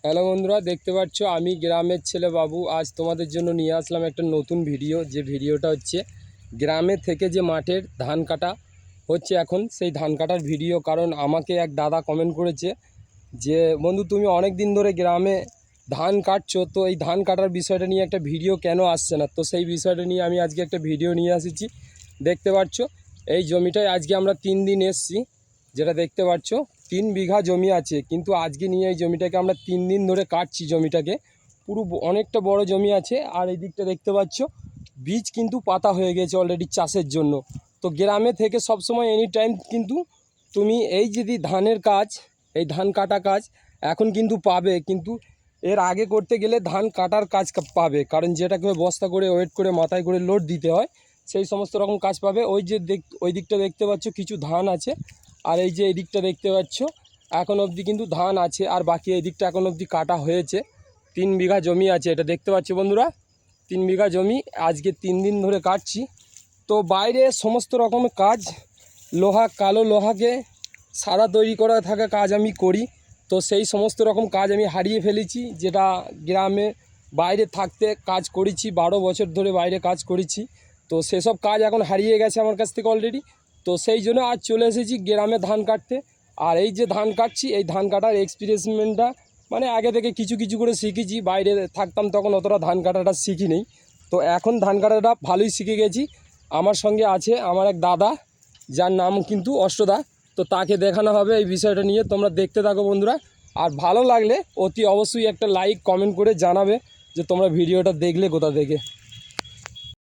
Hello বন্ধুরা, দেখতে পাচ্ছ আমি গ্রামের ছেলে বাবু। আজ তোমাদের জন্য নিয়ে আসলাম একটা নতুন ভিডিও। যে ভিডিওটা হচ্ছে গ্রামে থেকে যে মাঠের ধান কাটা হচ্ছে এখন, সেই ধান কাটার ভিডিও। কারণ আমাকে এক দাদা কমেন্ট করেছে যে বন্ধু, তুমি অনেক দিন ধরে গ্রামে ধান কাটছো, তো এই ধান কাটার বিষয়টা নিয়ে একটা ভিডিও কেন আসছে না? তো সেই বিষয়টা নিয়ে আমি আজকে একটা ভিডিও নিয়ে এসেছি। দেখতে পাচ্ছ এই জমিটায় আজকে আমরা 3 দিন এসছি। যেটা দেখতে পাচ্ছ 3 বিঘা জমি আছে, কিন্তু আজকে নিয়ে এই জমিটাকে আমরা 3 দিন ধরে কাটছি। জমিটাকে পুরো অনেকটা বড় জমি আছে। আর এই দিকটা দেখতে পাচ্ছ বীজ কিন্তু পাতা হয়ে গেছে অলরেডি চাষের জন্য। তো গ্রামে থেকে সবসময় এনি টাইম কিন্তু তুমি এই যদি ধানের কাজ, এই ধান কাটা কাজ এখন কিন্তু পাবে, কিন্তু এর আগে করতে গেলে ধান কাটার কাজ পাবে। কারণ যেটাকে বস্তা করে ওয়েট করে মাথায় করে লোড দিতে হয়, সেই সমস্ত রকম কাজ পাবে। ওই দিকটা দেখতে পাচ্ছ কিছু ধান আছে, আর এই যে এই দিকটা দেখতে পাচ্ছ এখন অবধি কিন্তু ধান আছে, আর বাকি এই দিকটা এখন অবধি কাটা হয়েছে। 3 বিঘা জমি আছে, এটা দেখতে পাচ্ছ বন্ধুরা, 3 বিঘা জমি আজকে 3 দিন ধরে কাটছি। তো বাইরে সমস্ত রকমের কাজ, কালো লোহাকে সাদা তৈরি করা থাকা কাজ আমি করি। তো সেই সমস্ত রকম কাজ আমি হারিয়ে ফেলেছি, যেটা গ্রামে বাইরে থাকতে কাজ করেছি, 12 বছর ধরে বাইরে কাজ করেছি। তো সেসব কাজ এখন হারিয়ে গেছে আমার কাছ থেকে অলরেডি। তো সেই জন্য আজ চলে এসেছি গ্রামে ধান কাটতে। আর এই যে ধান কাটছি, এই ধান কাটার এক্সপিরিয়েন্সমেন্টটা মানে আগে থেকে কিছু কিছু করে শিখেছি। বাইরে থাকতাম তখন অতটা ধান কাটাটা শিখি নেই, তো এখন ধান কাটাটা ভালোই শিখে গেছি। আমার সঙ্গে আছে আমার এক দাদা, যার নাম কিন্তু অষ্টদা। তো তাকে দেখানো হবে এই বিষয়টা নিয়ে, তোমরা দেখতে থাকো বন্ধুরা। আর ভালো লাগলে অতি অবশ্যই একটা লাইক কমেন্ট করে জানাবে যে তোমরা ভিডিওটা দেখলে কোথা থেকে।